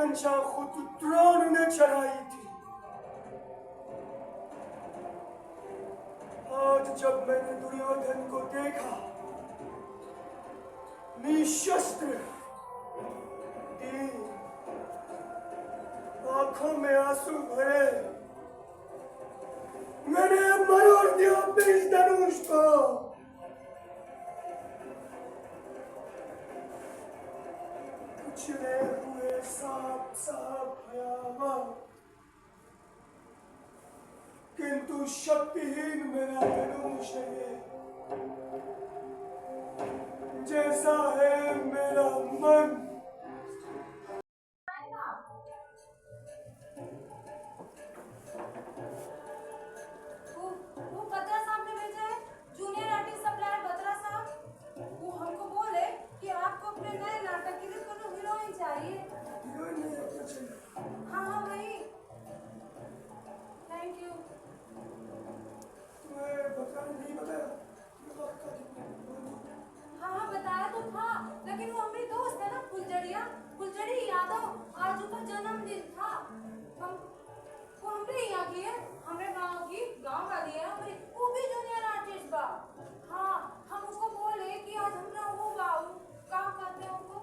मंशा खुद द्रोण ने चढ़ाई थी। आज जब मैंने दुर्योधन को देखा निशस्त्र, आंखों में आंसू भरे, मैंने मरोड़ दिया अपने इस धनुष को। उछले हुए सांप सा भयावह, किंतु शक्तिहीन मेरा धनुष है, जैसा है मेरा मन। वो बत्रा साहब ने भेजा है, जूनियर आर्टिस्ट सप्लायर बत्रा साहब। वो हमको बोले कि आपको अपने नए नाटक के लिए कोनो हीरोइन चाहिए। हीरोइन नहीं है, क्या चाहिए? हाँ हाँ वही। Thank you. तुम्हें बता नहीं बताया? हाँ हाँ बताया तो था, लेकिन वो हमारी दोस्त है ना फुलझड़ी यादव, आज उसका जन्मदिन था। वो हमरे यहाँ की है, हमरे गांव वाली है हमारी, वो भी जूनियर आर्टिस्ट बा। हाँ हम उसको बोले कि आज हमरा वो बा, क्या कहते हैं उनको,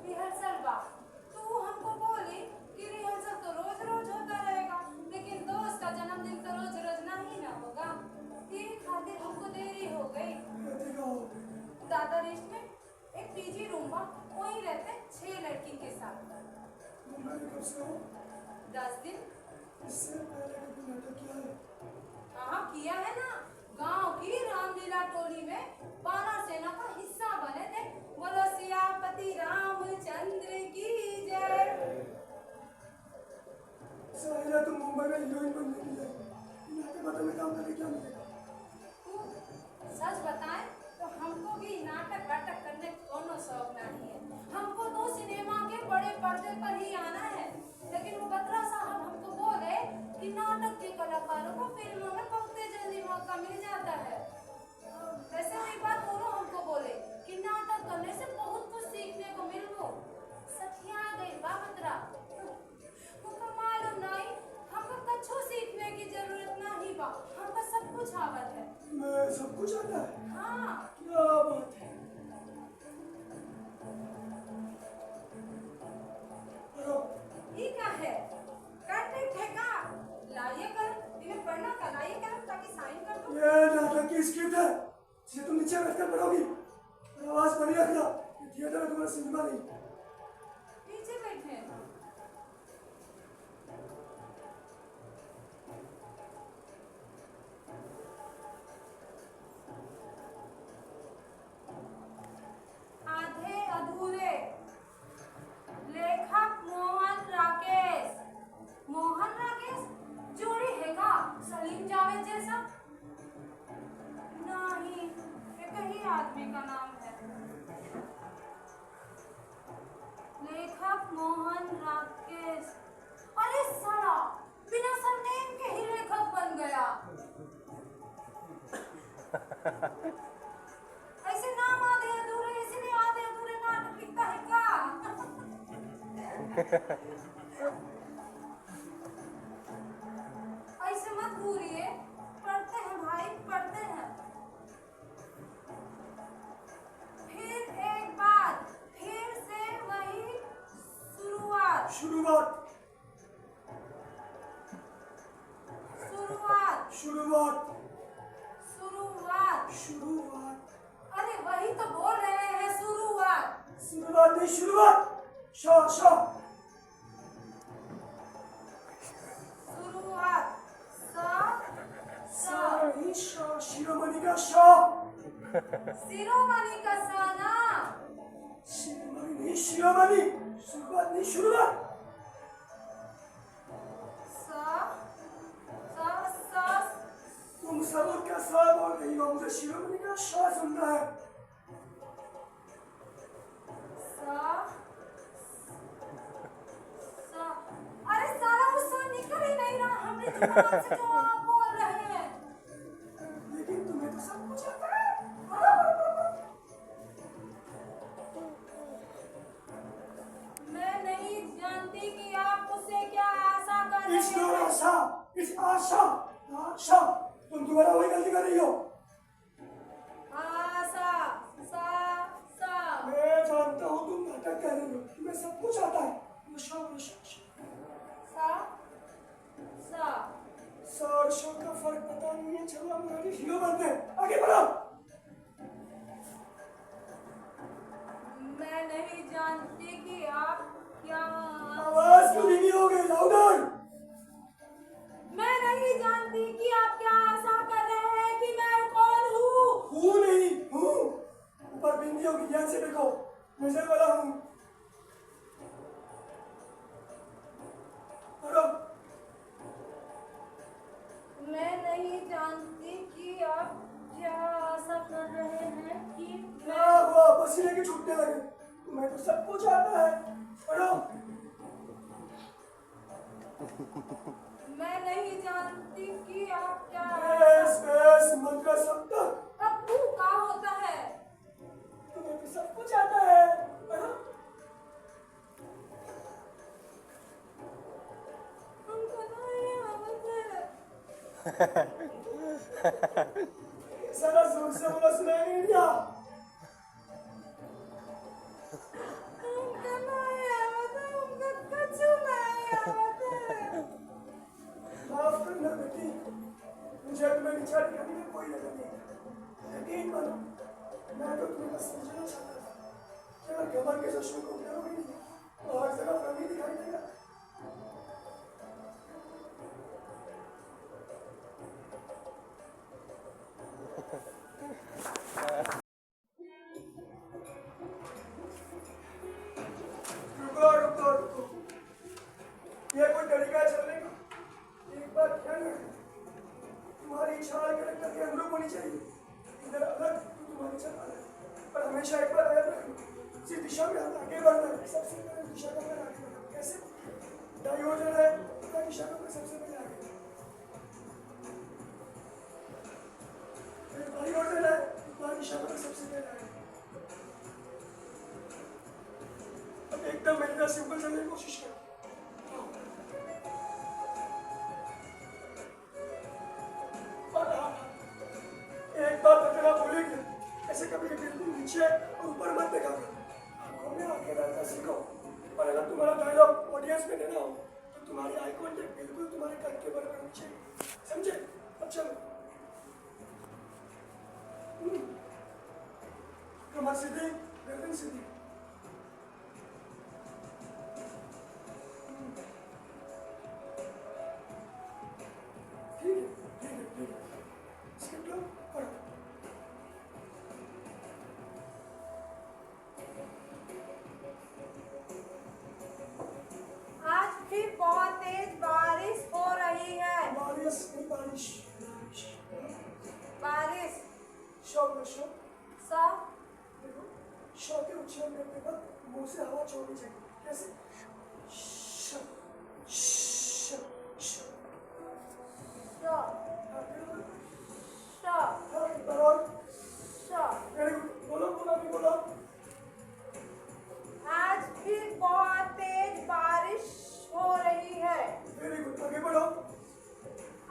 रिहर्सल बा। तो वो हमको बोली कि रिहर्सल तो रोज रोज होता रहेगा, लेकिन दोस्त का जन्मदिन तो रोज रोज नहीं ना होगा, ये खातिर हमको देरी हो गई। दादा रेस्ट में एक पीजी रूम बा, वहीं रहते 6 लड़की के साथ। 10 दिन। इससे पहले कभी नाटक किया है? हाँ किया है ना, गांव की रामलीला टोली में वानर सेना का हिस्सा बने थे। बोलो सियापति रामचंद्र की जय। साहिरा तुम मुंबई में हीरोइन बनने की है, नाटक में काम करके क्या मिलेगा? सच बताएं तो हमको भी नाटक वाटक करने कोनो शौक नहीं है, हमको तो सिनेमा के बड़े पर्दे पर ही आना है। लेकिन वो बत्रा साहब हमको बोले कि नाटक के कलाकारों को फिल्मों में बहुत जल्दी मौका मिल जाता है। वैसे एक बात बोलो, हमको बोले कि नाटक करने से बहुत कुछ सीखने को मिलो। सखिया गई बा बत्रा, हमको मालूम नहीं, हमको कछु सीखने की जरूरत नहीं बा, हमको सब कुछ आवत है। मैं सब कुछ आता है? हाँ क्या बात है। ये क्या है, कॉन्ट्रैक्ट है का? लाइए कर, इन्हें पढ़ना का लाइए कर ताकि साइन कर दो। ये नाटक की स्क्रिप्ट है, जिसे तुम नीचे बैठकर पढ़ोगी। आवाज बड़ी रखना, थिएटर में तुम्हारा सिनेमा नहीं। नीचे बैठे। आधे अधूरे, लेखक मोहन राकेश जोड़ी है का सलीम जावेद जैसा? नहीं, एक ही आदमी का नाम है। लेखक मोहन राकेश। अरे साला, बिना सरनेम के ही लेखक बन गया। ऐसे नाम आधे अधूरे, इसलिए आधे अधूरे नाटक लिखता है का? ऐसे मत घूरिए, पढ़ते हैं भाई, पढ़ते हैं। फिर एक बार, फिर से वही शुरुआत। शुरुआत। अरे वही तो बोल रहे हैं, शुरुआत नहीं, शुरुआत। शाह शुरुआत। शिरोमणि का शाह। शिरोमणि का साना। शिरोमणि नहीं, शिरोमणि। शुरुआत नहीं, शुरुआत। तुम सबूत का सा बोल रही हो, मुझे शिरोमणि का शाह सुनना है। अरे सारा गुस्सा निकल ही नहीं रहा हमने जुबान से जो आप बोल रहे हैं। लेकिन तुम्हें तो सब कुछ आता है। मैं सा सा सा और शो का फर्क पता नहीं है। चलो हम आगे हीरो बनते हैं, आगे बढ़ो। मैं नहीं जानती कि आप क्या। आवाज क्यों धीमी हो गई? लाउडर। मैं नहीं जानती कि आप क्या आशा कर रहे हैं कि मैं कौन हूँ। हूँ नहीं हूँ। ऊपर बिंदियों की ध्यान से देखो, नजर वाला हूँ। पढ़ो। मैं नहीं जानती कि आप क्या आशा कर रहे हैं कि क्या हुआ? पसीने के छूटने लगे। मैं तो सब कुछ आता है। पढ़ो। मैं नहीं जानती कि आप क्या बस बस, मंत्र सब तक। अब तू क्या होता है। तुम्हें तो सब कुछ आता है। पढ़ो। हमको नहीं आवत है। सारा जोर से बोला, सुनाई नहीं दिया। हमको नहीं आवत है, हमको कुछ नहीं आवत है। माफ करना बेटी, मुझे तुम्हें नीचा दिखाने में कोई नजर नहीं। यकीन मानो, मैं तो तुम्हें बस समझना चाहता था। केवल घमंड के जश्न को करोगे नहीं और हर जगह फर्मी दिखाई देगा। रुको रुको रुको, ये कोई तरीका है चलने का? एक बात ध्यान रखना, तुम्हारी चाल करेक्टर के अनुरूप होनी चाहिए। इधर अलग तो तुम्हारी चाल अलग, पर हमेशा एक बात याद रखना, जिस दिशा में हम आगे बढ़ना है सबसे पहले उस दिशा का आगे बढ़ना। कैसे? डायोजन है, उतना दिशा का सबसे पहले आगे। फिर डायोजन है, उतना दिशा का सबसे पहले आगे। अब एकदम मेरी तरह सिंपल चलने की कोशिश करो। एक बात अगर आप भूलेंगे, ऐसे कभी कभी बिल्कुल नीचे और ऊपर मत देखा करो। आंखों में आंखें डालना सीखो। और अगर तुम्हारा डायलॉग ऑडियंस में देना हो तो तुम्हारी आई कॉन्टेक्ट बिल्कुल तुम्हारे कट के बराबर होनी चाहिए। समझे? अब चलो। कमर सीधी, गर्दन सीधी। ठीक है, ठीक है, ठीक है। स्किप लो, पढ़ो। आज फिर बहुत तेज बारिश हो रही है। बारिश नहीं, बारिश। बारिश शौक लो, शौक। सा देखो, शौक के उच्चारण करते वक्त मुंह से हवा छोड़नी चाहिए। कैसे? श, श, श। सा हाँ, बिल्कुल। सा हाँ, एक बार और। सा। Very good. बोलो बोलो, अभी बोलो। आज फिर बहुत तेज बारिश हो रही है। वेरी गुड, आगे बढ़ो।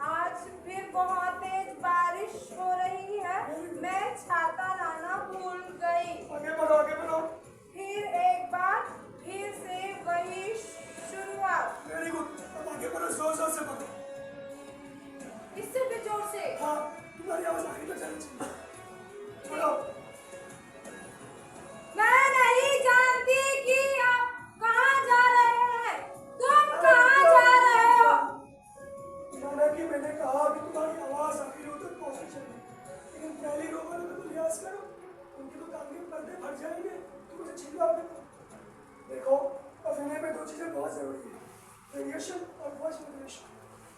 आज फिर बहुत तेज बारिश हो रही है। मैं छाता लाना भूल गई। आगे बढ़ो, आगे बढ़ो। फिर एक बार फिर से वही शुरुआत। वेरी गुड, अब आगे बढ़ो, जोर जोर से बढ़ो। इससे भी जोर से। हाँ, तुम्हारी आवाज आखिर तक जानी चाहिए। बढ़ो। मैं नहीं जानती कि आप कहाँ जा रहे हैं। तुम कहाँ जा रहे हो। माना कि मैंने कहा कि तुम्हारी आवाज आखिर तक पहुंचनी चाहिए, लेकिन पहली रो वालों को तो लिहाज करो, उनके तो कान के पर्दे फट जाएंगे। तुम उसे छिपा दो। देखो, अभिनय में दो चीजें बहुत जरूरी है, वेरिएशन और वॉइस मॉड्यूलेशन।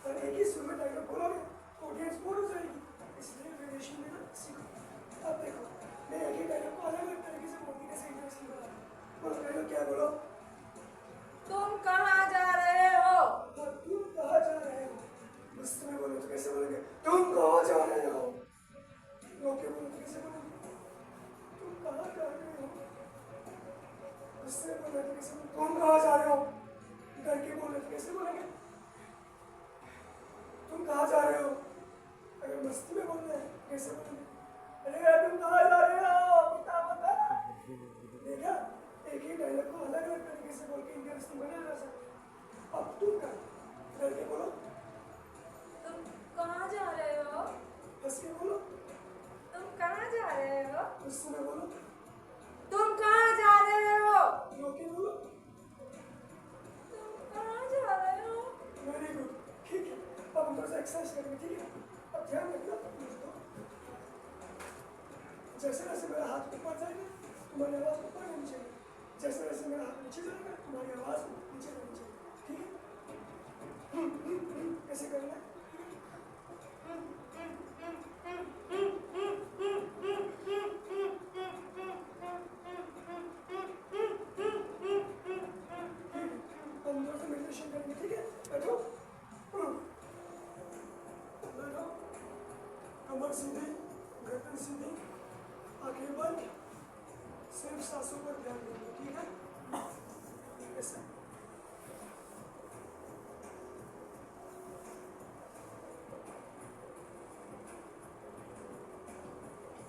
और एक ही सुर में डायलॉग बोलोगे तो ऑडियंस बोर हो जाएगी, इसलिए वेरिएशन देना सीखो। अब देखो, मैं एक ही डायलॉग को अलग अलग तरीके से बोलती कैसे इंटरेस्टिंग बना। बोलो डायलॉग, क्या बोलो? तुम कहाँ जा रहे हो। तुम कहाँ जा रहे हो? गुस्से में बोलो तो कैसे बोलोगे? तुम कहाँ जा रहे हो? रो के बोलो तो कैसे बोलोगे? तुम कहाँ जा रहे हो? गुस्से में बोलो तो कैसे बोलोगे? तुम कहाँ जा रहे हो? डर के बोलो तो कैसे बोलोगे? तुम कहाँ जा रहे हो? अगर मस्ती में बोल रहे हैं कैसे बोलोगे? अरे तुम कहाँ जा रहे हो? बता बता। देखा, एक ही डायलॉग को अलग अलग तरीके से बोल के इंटरेस्टिंग बनाया जा सकता है। आवाज़ ऊपर रहनी चाहिए। जैसे जैसे मेरा हाथ नीचे जाएगा तुम्हारी आवाज़ नीचे रहनी चाहिए, ठीक है? ऐसे करना है। हम दोनों से मेडिटेशन करेंगे, ठीक है? बैठो, बैठो, कमर सीधी, गर्दन सीधी, आंखें बंद, सिर्फ सांसों पर ध्यान देंगे, ठीक है? ऐसे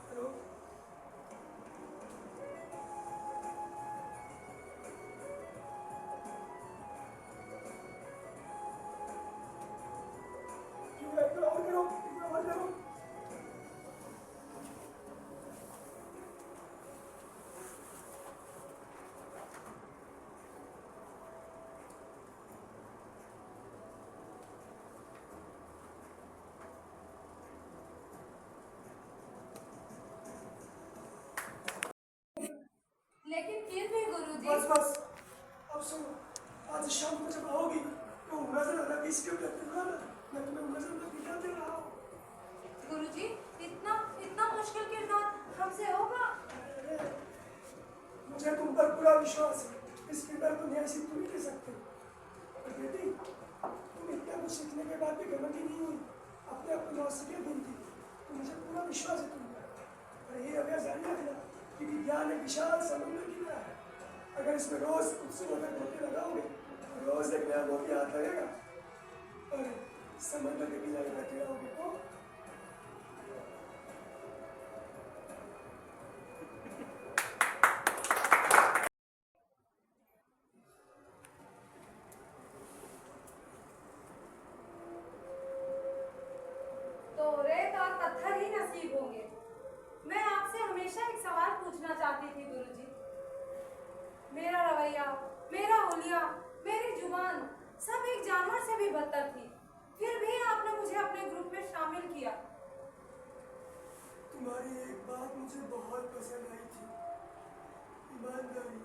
हेलो, ठीक है, एक बार और करो, एक बार और करो। लेकिन फिर भी गुरुजी। बस बस, अब सुनो, आज शाम को जब आओगी तो नजर अलग इसके ऊपर दिखा ना, मैं तुम्हें नजर अलग दिखा दे रहा हूँ। गुरुजी, इतना इतना मुश्किल किरदार हमसे होगा? अरे, मुझे तुम पर पूरा विश्वास है, इस किरदार को न्याय सिर्फ तुम ही दे सकते हो। और बेटी, तुम इतना कुछ सीखने के बाद भी घमंडी नहीं हुई, अपने आप को नौसिखिया गिनती, तो मुझे पूरा विश्वास है तुम पर। और ये अभ्यास जारी रखना, क्योंकि ज्ञान एक विशाल समुद्र की तरह है। अगर इसमें रोज उत्सुक होकर धोखे लगाओगे, रोज एक नया धोखे हाथ लगेगा, और समुद्र के किनारे बैठे रहोगे तो तो रेत और पत्थर ही नसीब होंगे। मैं आपसे हमेशा एक सवाल पूछना चाहती थी गुरुजी। मेरा रवैया, मेरा हुलिया, मेरी जुबान सब एक जानवर से भी बदतर थी, फिर भी आपने मुझे अपने ग्रुप में शामिल किया। तुम्हारी एक बात मुझे बहुत पसंद आई थी, ईमानदारी।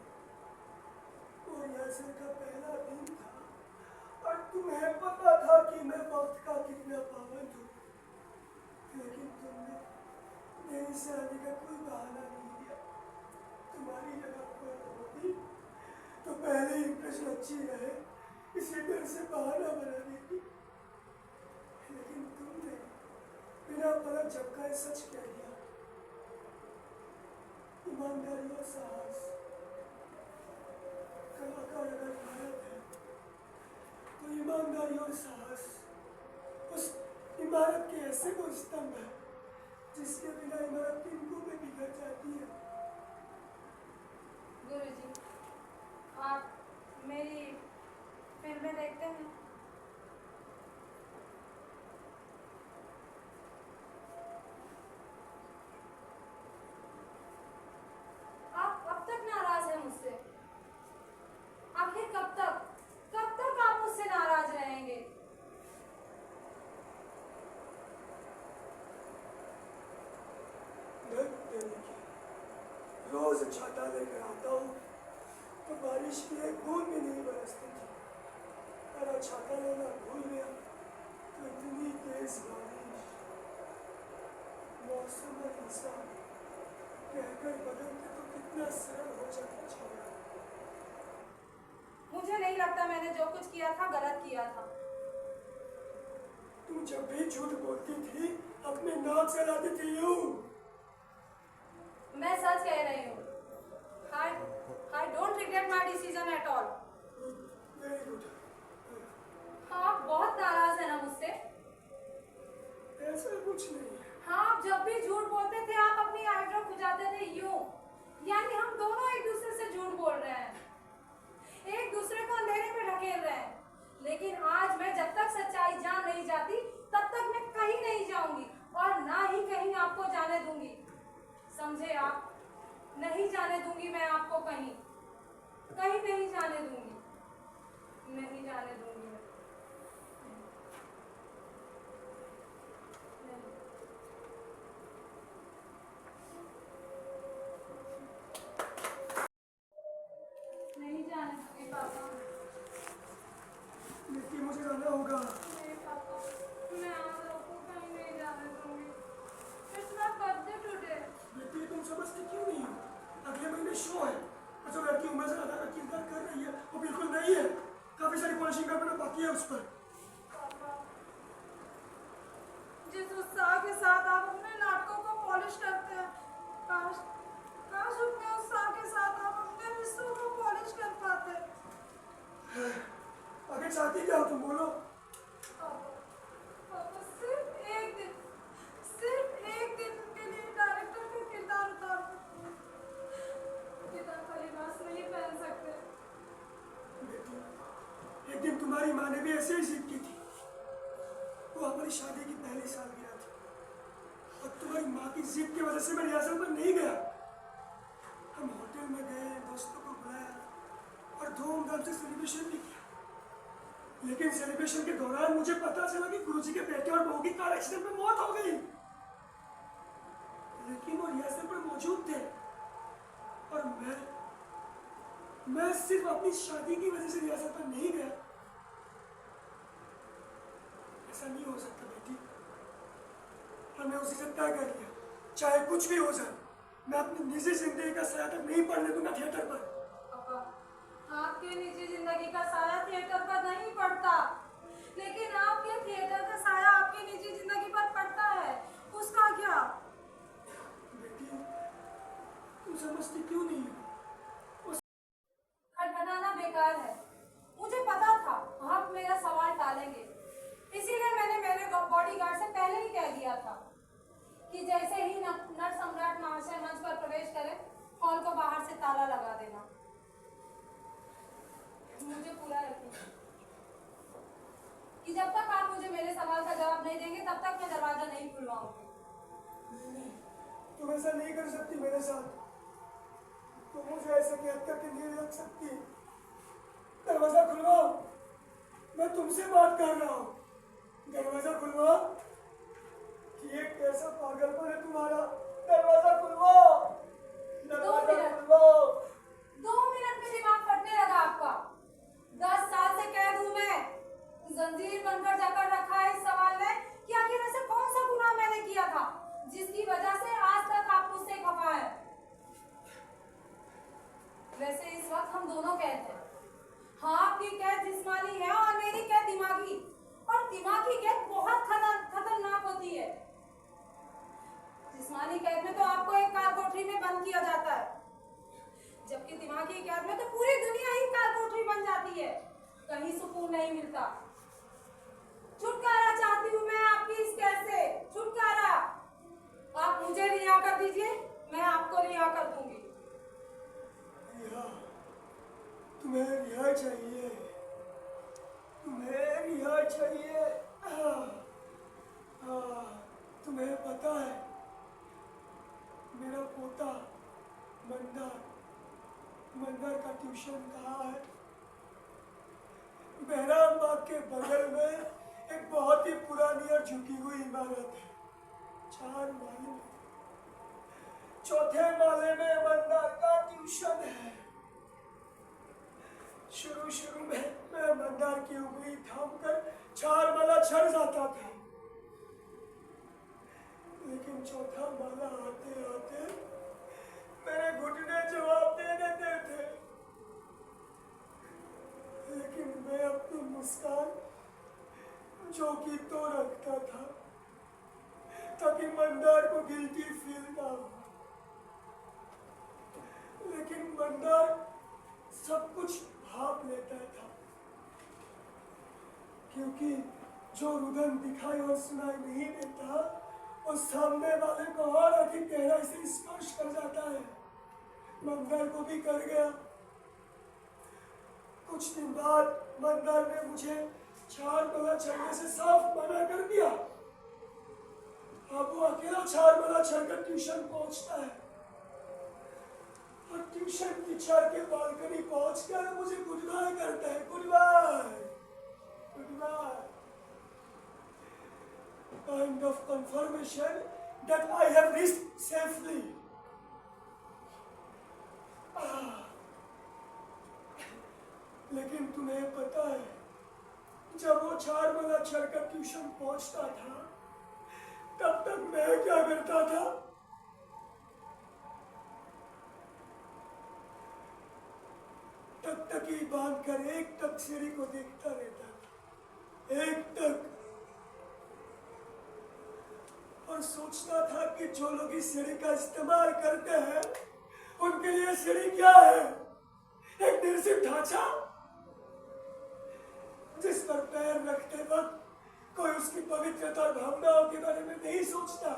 और यासर का पहला दिन था और तुम्हें पता था कि मैं वक्त का कितना पाबंद हूँ, लेकिन तुमने मेरी शादी का कोई बहाना नहीं दिया। तुम्हारी जगह पर होती तो पहले ही प्रश्न अच्छी रहे, इसी डर से बहाना बना देती, लेकिन तुमने बिना पलक झपकाए सच कह दिया। ईमानदारी और साहस, कलाकार अगर इमारत है तो ईमानदारी और साहस उस इमारत के ऐसे वो स्तंभ है जिसके बिना इमारत तिनकों में बिगड़ जाती है। गुरुजी, आप मेरी फिल्में देखते हैं? आप कब तक नाराज हैं मुझसे? आखिर कब तक आप मुझसे नाराज रहेंगे? रोज छाता लेकर आता हूँ तो बारिश की एक बूंद भी नहीं बरसती थी, और छाता लेना भूल गया तो इतनी तेज बारिश। मौसम और इंसान कहकर बदलते तो कितना सरल हो जाता छोड़ा। मुझे नहीं लगता मैंने जो कुछ किया था गलत किया था। तुम जब भी झूठ बोलती थी अपने नाक से लाती थी यूं। मैं सच कह रही हूँ। I don't regret my decision at all. Very good. आप बहुत नाराज हैं ना मुझसे? ऐसा कुछ नहीं है। हाँ, आप जब भी झूठ बोलते थे आप अपनी आईब्रो खुजाते थे यूं, यानी हम दोनों एक दूसरे से झूठ बोल रहे हैं, एक दूसरे को अंधेरे में ढकेल रहे हैं। लेकिन आज मैं जब तक सच्चाई जान नहीं जाती तब तक मैं कहीं नहीं जाऊंगी और ना ही कहीं आपको जाने दूंगी। समझे आप? नहीं जाने दूंगी मैं आपको कहीं नहीं जाने दूंगी, नहीं जाने दूंगी मैं। नहीं। जाने दूंगी पापा। बेटी मुझे जाना होगा। नहीं पापा, मैं आप लोग को कहीं नहीं जाने दूंगी। It's not birthday today. बेटी तुम समझती क्यों नहीं हो? अगले महीने शो है और जो लड़की उम्र से ज्यादा किरदार कर रही है वो बिल्कुल नहीं है। काफी सारी पॉलिशिंग करना बाकी है उस पर। पापा, जिस उत्साह के साथ आप अपने नाटकों को पॉलिश करते हैं, काश काश उतने उत्साह के साथ आप अपने रिश्तों को पॉलिश कर पाते। आगे चाहती क्या हो तुम, बोलो। पापा, पापा सिर्फ एक दिन के लिए डायरेक्टर का किरदार उतार सकते हैं। पिता का लिबास नहीं पहन सकते। बेटी एक दिन तुम्हारी माँ ने भी ऐसे ही जिद की थी। वो हमारी शादी की पहली सालगिरह थी और तुम्हारी माँ की जिद की वजह से मैं रिहर्सल पर नहीं गया। हम होटल में गए, दोस्तों को बुलाया और धूमधाम से सेलिब्रेशन भी किया। लेकिन सेलिब्रेशन के दौरान मुझे पता चला कि गुरुजी के बेटे और बहू की कार एक्सीडेंट में मौत हो गई। लेकिन वो रिहर्सल पर मौजूद थे और मैं सिर्फ अपनी शादी की वजह से रिहर्सल पर नहीं गया। ऐसा नहीं हो सकता बेटी। और मैं उसी से तय कर लिया, चाहे कुछ भी हो जाए, मैं अपनी निजी जिंदगी का साया तक नहीं पड़ने दूंगा थिएटर पर। पापा, आपके निजी जिंदगी का साया थिएटर पर नहीं पड़ता, लेकिन आपके थिएटर का साया आपकी निजी जिंदगी पर पड़ता है। उसका क्या? बेटी तुम समझती क्यों नहीं हो? खटखटाना बेकार है। मुझे पता था आप मेरा सवाल टालेंगे, इसीलिए मैंने मेरे बॉडीगार्ड से पहले ही कह दिया था कि जैसे ही नट सम्राट महाशय मंच पर प्रवेश करें, हॉल को बाहर से ताला लगा देना। मुझे पूरा यकीन है कि जब तक आप मुझे मेरे सवाल का जवाब नहीं देंगे तब तक मैं दरवाजा नहीं खुलवाऊंगी। नहीं, तुम ऐसा नहीं कर सकती मेरे साथ। तुम मुझे ऐसे कैद करके नहीं रख सकती। दरवाजा खुलवाओ, मैं तुमसे बात कर रहा हूँ। दरवाजा खुलवाओ। ये कैसा पागलपन है तुम्हारा? दरवाजा खुलवाओ, दरवाजा खुलवाओ। 2 मिनट में दिमाग फटने लगा आपका। 10 साल से कैद हूं मैं। जंजीर बनकर जकड़ रखा है इस सवाल ने कि आखिर ऐसे कौन सा गुनाह मैंने किया था जिसकी वजह से आज तक आप मुझसे खफा है। वैसे इस वक्त हम दोनों कैद हैं। हाँ, आपकी कैद जिस्मानी है और मेरी कैद दिमागी, और दिमागी कैद बहुत खतरनाक होती है। जिस्मानी कैद में तो आपको एक काल कोठरी में बंद किया जाता है, जबकि दिमागी कैद में तो पूरी दुनिया ही काल कोठरी बन जाती है। कहीं सुकून नहीं मिलता। छुटकारा चाहती हूँ मैं आपकी इस कैद से। छुटकारा। आप मुझे रिहा कर दीजिए, मैं आपको रिहा कर दूंगी। रिहा? तुम्हें रिहा चाहिए? तुम्हें रिहा चाहिए? तुम्हें पता है मेरा पोता मंदार का ट्यूशन कहाँ है? बहराम बाग के बगल में एक बहुत ही पुरानी और झुकी हुई इमारत है, 4 माले में। 4थे माले में मंदार का ट्यूशन है। शुरू में मैं मंदार की उंगली थामकर 4 माला चढ़ जाता था, लेकिन 4था माला आते आते मेरे घुटने जवाब दे देते थे। लेकिन मैं अपनी मुस्कान जो कि तो रखता था ताकि मंदार को गिल्टी फील ना हो। लेकिन मंदार सब कुछ भाप लेता था, क्योंकि जो रुदन दिखाई और सुनाई नहीं देता और सामने वाले को और अधिक गहराई से स्पर्श कर जाता है। मंदार को भी कर गया। कुछ दिन बाद मंदार ने मुझे 4 माला चढ़ने से साफ मना कर दिया। अब वो अकेला 4 माला चढ़कर ट्यूशन पहुंचता है और ट्यूशन की छत के बालकनी पहुंचकर मुझे गुड बाय करता है। Goodbye, goodbye. Kind of confirmation that I have reached safely. लेकिन तुम्हें पता है, जब वो चारमला चढ़कर ट्यूशन पहुंचता था, तब तक मैं क्या करता था? टकटकी बांधकर एक टक सीढ़ी को देखता रहता था, एक टक, और सोचता था कि जो लोग इस सीढ़ी का इस्तेमाल करते हैं, उनके लिए सीढ़ी क्या है? एक निर्जीव ढांचा जिस पर पैर रखते वक्त कोई उसकी पवित्रता और भावनाओं के बारे में नहीं सोचता।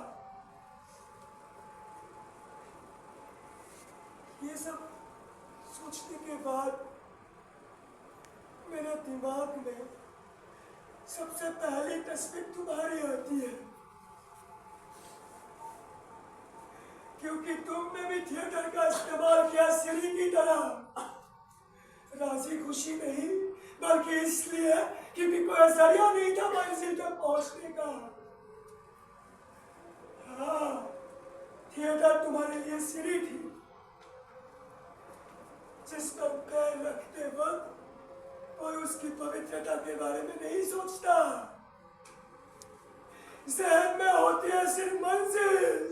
ये सब सोचने के बाद मेरे दिमाग में सबसे पहली तस्वीर तुम्हारी आती है, क्योंकि तुमने भी थिएटर का इस्तेमाल किया सीढ़ी की तरह, राजी खुशी नहीं, बल्कि इसलिए क्योंकि कोई जरिया नहीं था मंजिल तक पहुंचने का। हाँ, थिएटर तुम्हारे लिए सीढ़ी थी जिस पर पैर रखते वक्त कोई उसकी पवित्रता के बारे में नहीं सोचता। जहन में होती है सिर्फ मंजिल,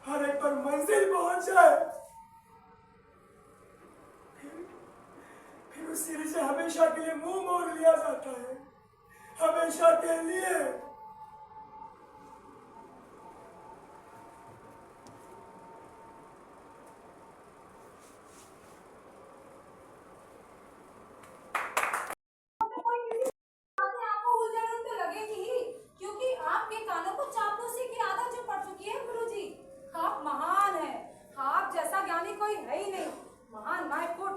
हर एक पर मंजिल पहुंच जाए, फिर उस सीढ़ी से हमेशा के लिए मुंह मोड़ लिया जाता है, हमेशा के लिए। आपको उलझन तो लगेगी ही, क्योंकि आपके कानों को चापलूसी की आदत जो पड़ चुकी है गुरुजी। आप महान हैं, आप जैसा ज्ञानी कोई है ही नहीं, महान माय फुट।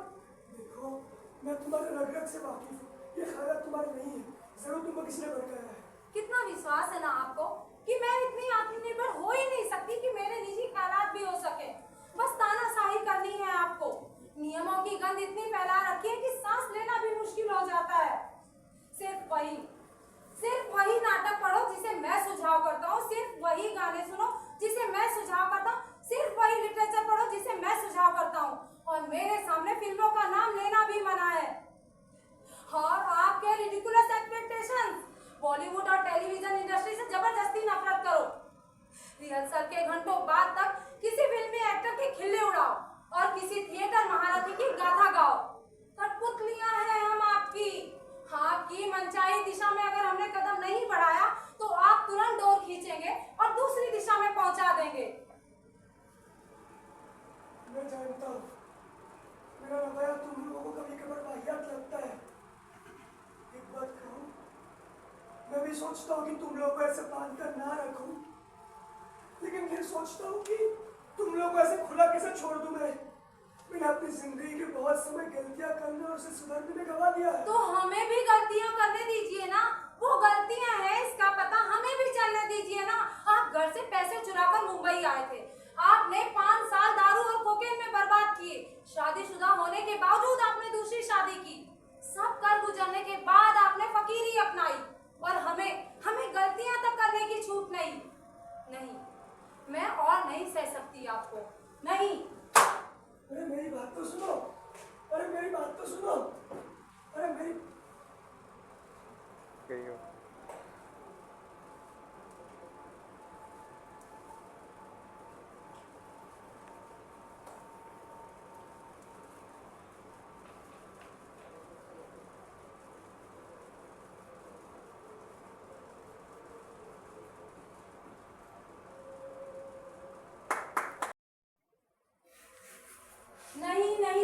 देखो, मैं तुम्हारे रग रग से वाकिफ हूँ, ये ख्याल तुम्हारे नहीं है, जरूर तुमको किसी ने भड़काया है। कितना विश्वास है ना आपको कि मैं इतनी आत्मनिर्भर हो ही नहीं सकती कि मेरे निजी ख्यालात भी हो सके। बस तानाशाही करनी है आपको। नियमों की गंध इतनी फैला रखी है कि सांस लेना भी मुश्किल हो जाता है। सिर्फ वही नाटक पढ़ो जिसे मैं सुझाव करता हूँ, सिर्फ वही गाने सुनो जिसे मैं सुझाव करता हूँ, सिर्फ वही लिटरेचर पढ़ो जिसे मैं सुझाव करता हूँ, और मेरे सामने फिल्मों का नाम लेना भी मना है। और आपके रिडिकुलस एक्सपेक्टेशंस, बॉलीवुड और टेलीविजन इंडस्ट्री से जबरदस्ती नफरत करो। रिहर्सल के घंटों बाद तक किसी फिल्मी एक्टर के खिल्ले उड़ाओ और किसी थिएटर महारथी की गाथा गाओ। कठपुतलियां हैं हम आपकी मनचाही दिशा में अगर हमने कदम नहीं बढ़ाया तो आप तुरंत डोर खींचेंगे और दूसरी दिशा में पहुंचा देंगे। मैं जानता हूँ, मेरा रवैया तुम लोगों को कभी कभार वाहियात लगता है। एक बात कहूँ, मैं भी सोचता हूँ कि तुम लोगों को ऐसे बांध कर ना रखूं, लेकिन फिर सोचता हूँ कि तुम लोगों को ऐसे खुला कैसे छोड़ दूं मैं। मैंने अपनी जिंदगी के बहुत समय गलतियां करने और उसे सुधारने में गवा दिया है। तो हमें भी गलतियां करने दीजिए ना, वो गलतियां हैं इसका पता हमें भी चलने दीजिए ना। आप घर से पैसे चुराकर मुंबई आए थे, आपने 5 साल दारू और कोकेन में बर्बाद किए, शादीशुदा होने के बावजूद आपने दूसरी शादी की, सब कर गुजरने के बाद आपने फकीरी अपनाई, और हमें गलतियां तक करने की छूट नहीं। मैं और नहीं सह सकती आपको, नहीं। अरे मेरी बात तो सुनो, अरे मेरी बात तो सुनो, अरे मेरी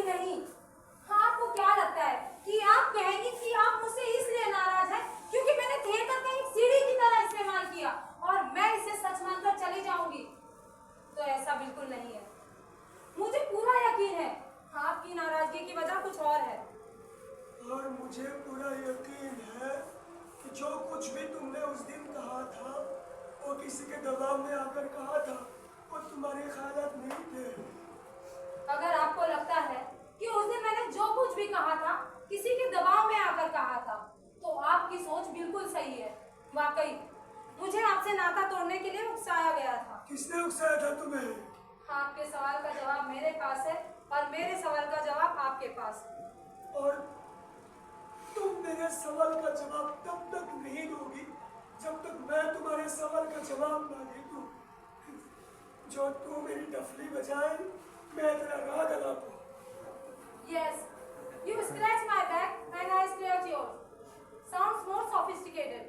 नहीं। आपको क्या लगता है कि आप कहेंगे कि आप मुझसे इसलिए नाराज हैं क्योंकि मैंने थिएटर का एक सीढ़ी की तरह इस्तेमाल किया और मैं इसे सच मानकर चली जाऊंगी? तो ऐसा बिल्कुल नहीं है। मुझे पूरा यकीन है आपकी नाराजगी की वजह कुछ और है। और मुझे पूरा यकीन है कि जो कुछ भी तुमने उस दिन कहा था, वो किसी के दबाव में आकर कहा था, वो तुम्हारे ख्यालात नहीं थे। अगर आपको लगता है कि उस दिन मैंने जो कुछ भी कहा था किसी के दबाव में आकर कहा था, तो आपकी सोच बिल्कुल सही है। वाकई मुझे आपसे नाता तोड़ने के लिए उकसाया गया था। किसने उकसाया था तुम्हें? आपके सवाल का जवाब मेरे पास है और मेरे सवाल का जवाब आपके पास। और तुम मेरे सवाल का जवाब तब तक नहीं दोगी जब तक मैं तुम्हारे सवाल का जवाब ना दे दूं। जो तू मेरी डफली बजाए, मैं तेरा राग अलापूं। Yes, you scratch my back and I scratch yours. Sounds more sophisticated.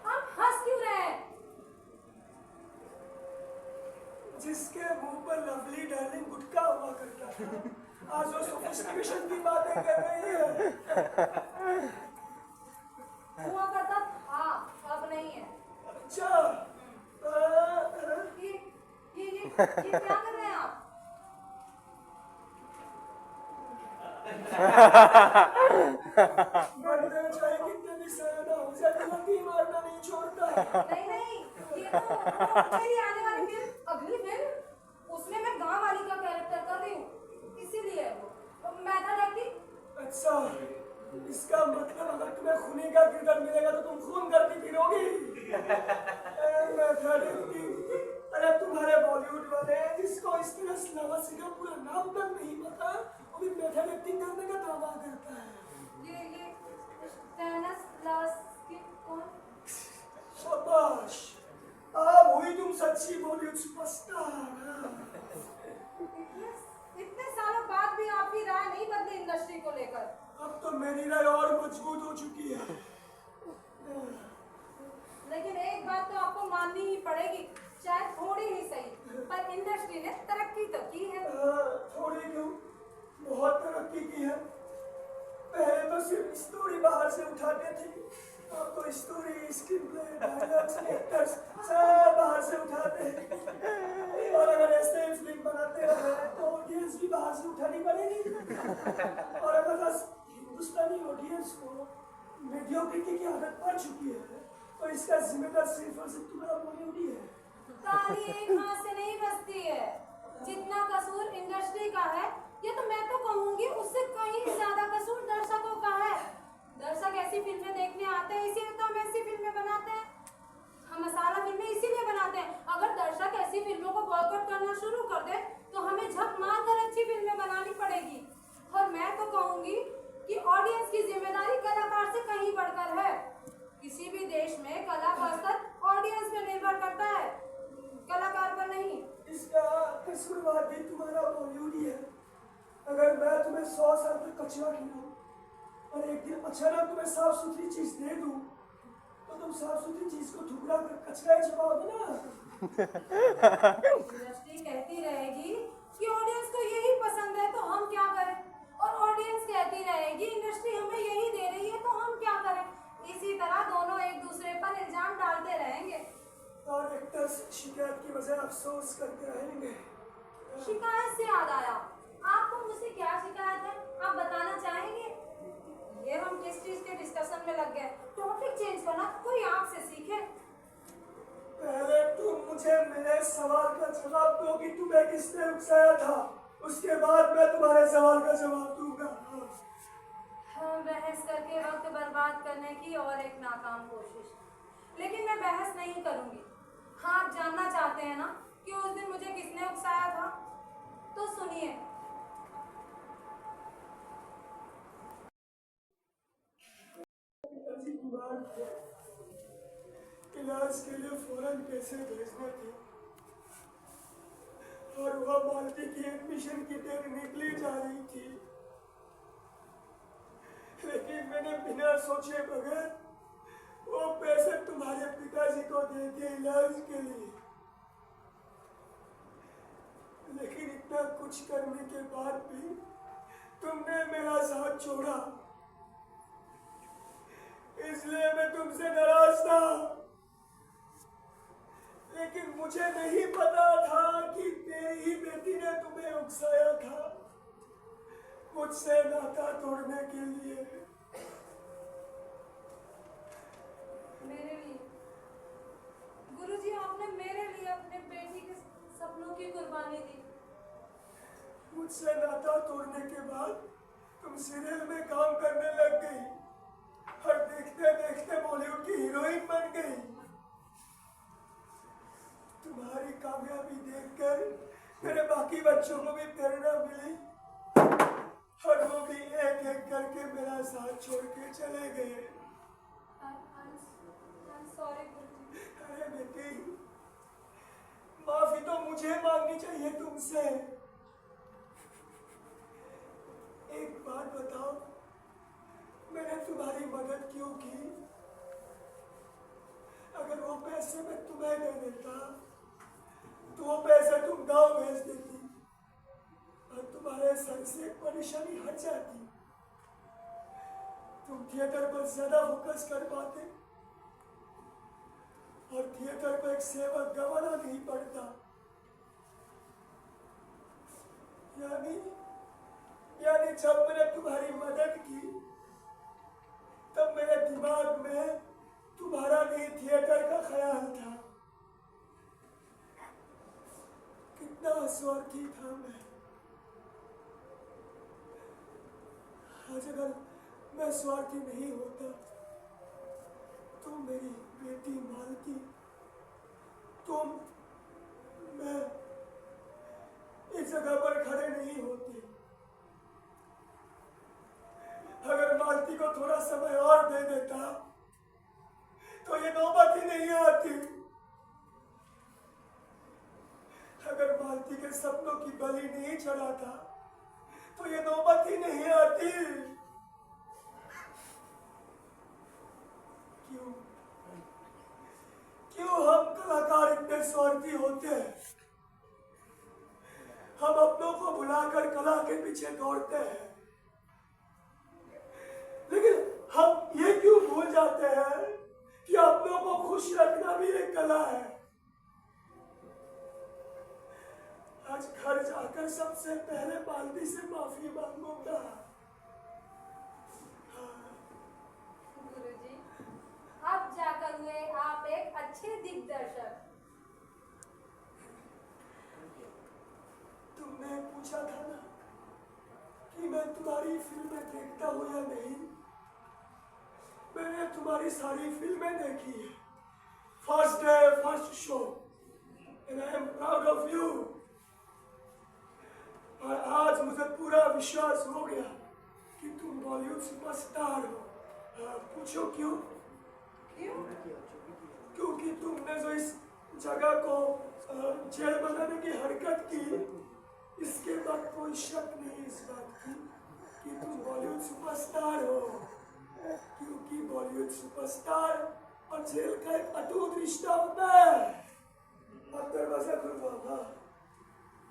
आप हंस क्यों रहे हैं? जिसके मुंह पर लवली डार्लिंग गुटका हुआ करता था, आज वो सोफिस्टिकेशन की बातें कर रही है। हुआ करता था, अब नहीं है। अच्छा, ये क्या कर रहे हैं आप? मरना चाहे कितने भी सयाना हो जाए, लकी मारना नहीं छोड़ता। नहीं, ये तो मेरी आने वाली फिल्म, अगली फिल्म, उसमें मैं गांव वाली का कैरेक्टर कर रही हूँ, इसीलिए वो मेथड एक्टिंग। अच्छा, इसका मतलब अगर तुम्हें खूनी का किरदार मिलेगा तो तुम खून करती फिरोगी। मेथड एक्टिंग, अरे तुम्हारे बॉलीवुड वाले जिसको इस तरह स्लावसी का पूरा नाम तक नहीं पता, वो भी मेथड एक्टिंग करने का दावा करता है। ये स्टेनिस्लावस्की कौन? शाबाश, अब हुई तुम सच्ची बॉलीवुड सुपरस्टार। इतने सालों बाद भी आपकी राय नहीं बदली इंडस्ट्री को लेकर। अब तो मेरी राय और मजबूत हो चुकी है। लेकिन एक बात तो आपको माननी ही पड़ेगी, चाहे थोड़ी ही सही, पर इंडस्ट्री ने तरक्की तो की है। थोड़ी क्यों, बहुत तरक्की की है। पहले तो सिर्फ स्टोरी बाहर से उठाते थे, अब तो story, screen play, dialogues, actors सब बाहर से उठाते हैं। और अगर ऐसे ही फिल्म बनाते रहे तो ऑडियंस भी बाहर से उठानी पड़ेगी। और अगर हिंदुस्तानी ऑडियंस को मीडियोक्रिटी की आदत पड़ चुकी है तो इसका जिम्मेदार सिर्फ और सिर्फ तुम्हारा बॉलीवुड ही है। ताली एक हाथ से नहीं बजती है। जितना कसूर इंडस्ट्री का है, ये तो मैं तो कहूंगी उससे कहीं ज्यादा कसूर दर्शकों का है। दर्शक ऐसी फिल्में देखने आते हैं, इसीलिए तो हम ऐसी फिल्में बनाते हैं। हम मसाला फिल्में इसीलिए बनाते हैं। अगर दर्शक ऐसी फिल्मों को बॉयकॉट करना शुरू कर दे तो हमें झक मार कर अच्छी फिल्में बनानी पड़ेगी। और मैं तो कहूंगी कि ऑडियंस की जिम्मेदारी कलाकार से कहीं बढ़कर है। किसी भी देश में कला का स्तर ऑडियंस पे निर्भर करता है, कलाकार पर नहीं। इसका कसूरवार भी तुम्हारा बॉलीवुड ही है। अगर मैं तुम्हें 100 साल तक कचरा खिलाऊं और एक दिन अचानक तुम्हें साफ सुथरी चीज दे दूं तो तुम साफ सुथरी चीज को ठुकरा कर कचरा ही छुपाओगे ना। इंडस्ट्री कहती रहेगी कि ऑडियंस को यही पसंद है तो हम क्या करें, और ऑडियंस कहती रहेगी इंडस्ट्री हमें यही दे रही है तो हम क्या करें। इसी तरह दोनों एक दूसरे पर इल्जाम डालते रहेंगे और एक्टर्स शिकायत की वजह अफसोस करते रहेंगे। शिकायत से याद आया, आपको मुझसे क्या शिकायत है, आप बताना चाहेंगे? ये हम किस चीज के डिस्कशन में लग गए? टॉपिक चेंज करना कोई आपसे सीखे। पहले तुम मुझे मेरे सवाल का जवाब दो कि तुम्हें किसने उकसाया था, उसके बाद मैं तुम्हारे सवाल का जवाब दूंगा। बहस करके वक्त बर्बाद करने की और एक नाकाम कोशिश, लेकिन मैं बहस नहीं करूंगी। हाँ, आप जानना चाहते हैं ना कि उस दिन मुझे किसने उकसाया था? तो सुनिए। इलाज के लिए फौरन पैसे भेजने थे और वह मालती की एडमिशन की डेट निकली जा रही थी, लेकिन मैंने बिना सोचे बगैर वो पैसे तुम्हारे पिताजी को दे दिए इलाज के लिए। लेकिन इतना कुछ करने के बाद भी तुमने मेरा साथ छोड़ा, इसलिए मैं तुमसे नाराज था। लेकिन मुझे नहीं पता था कि तेरी ही बेटी ने तुम्हें उकसाया था मुझसे नाता तोड़ने के लिए। मेरे लिए गुरुजी, आपने मेरे लिए अपने बेटी के सपनों की कुर्बानी दी। मुझसे नाता तोड़ने के बाद तुम सीरियल में काम करने लग गई और देखते देखते बॉलीवुड की हीरोइन बन गई। तुम्हारी कामयाबी देखकर मेरे बाकी बच्चों को भी प्रेरणा मिली और वो भी एक एक करके मेरा साथ छोड़ के चले गए। सॉरी गुरुजी। अरे बेटी, माफी तो मुझे मांगनी चाहिए तुमसे। एक बात बताओ, मैंने तुम्हारी मदद क्यों की? अगर वो पैसे मैं तुम्हें दे देता तो वो पैसे तुम गांव भेज देती और तुम्हारे सर से परेशानी हट जाती। तुम थिएटर पर ज्यादा फोकस कर पाते और थिएटर को एक सेवक गंवाना नहीं पड़ता। यानी जब मैंने तुम्हारी मदद की तब मेरे दिमाग में तुम्हारा नहीं थिएटर का ख्याल था। कितना स्वार्थी था मैं। आज अगर मैं स्वार्थी नहीं होता तो मेरी बेटी मालती, तुम, मैं इस जगह पर खड़े नहीं होते। अगर मालती को थोड़ा समय और दे देता तो ये नौबत ही नहीं आती। अगर मालती के सपनों की बलि नहीं चढ़ाता तो ये नौबत ही नहीं आती। क्यों हम कलाकार इतने स्वार्थी होते हैं? हम अपनों को भुलाकर कला के पीछे दौड़ते हैं, लेकिन हम ये क्यों भूल जाते हैं कि अपनों को खुश रखना भी एक कला है। आज घर जाकर सबसे पहले मालती से माफी मांगूंगा। गुरुजी, अब जाकर हुए आप एक अच्छे दिग्दर्शक। तुमने पूछा था ना कि मैं तुम्हारी फिल्में देखता हूँ या नहीं। मैंने तुम्हारी सारी फिल्में देखी है, first day first show, and I am proud of you. और आज मुझे पूरा विश्वास हो गया कि तुम बॉलीवुड सुपरस्टार हो। पूछो क्यों? क्योंकि तुमने जो इस जगह को जेल बनाने की हरकत की, इसके बाद कोई शक नहीं इस बात की कि तुम बॉलीवुड सुपरस्टार हो। क्योंकि बॉलीवुड सुपरस्टार और जेल का एक अटूट रिश्ता होता है। अब दरवाजा खुलवाओ।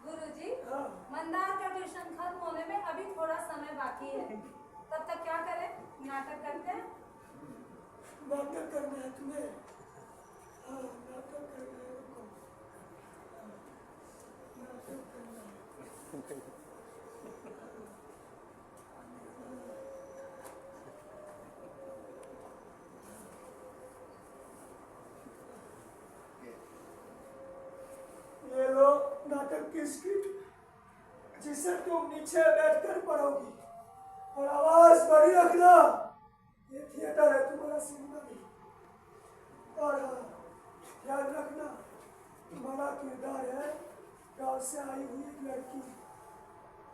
गुरुजी, हाँ। मंदार का ट्यूशन खत्म होने में अभी थोड़ा समय बाकी है, तब तक क्या करें? नाटक करते हैं। नाटक करना है तुम्हें? हाँ, नाटक करना है। रुको। नाटक करना है। ये लो नाटक की स्क्रिप्ट, जिसे तुम नीचे बैठकर पढ़ोगी और आवाज बड़ी रखना। ये थिएटर है, तुम्हारा सिनेमा नहीं। और हाँ, ध्यान रखना, तुम्हारा किरदार है गांव से आई हुई एक लड़की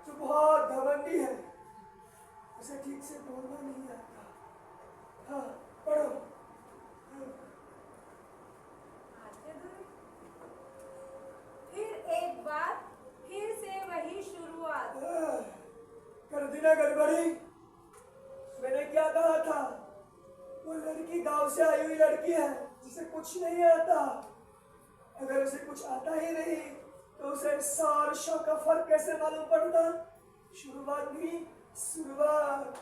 जो बहुत घमंडी है, उसे ठीक से बोलना नहीं आता। हाँ, पढ़ो। फिर एक बार फिर से वही शुरुआत। कर दी ना गड़बड़ी। मैंने क्या कहा था? वो लड़की गांव से आई हुई लड़की है जिसे कुछ नहीं आता। अगर उसे कुछ आता ही नहीं तो उसे 100 और 100 का फर्क कैसे मालूम पड़ता? शुरुआत नहीं, शुरुआत।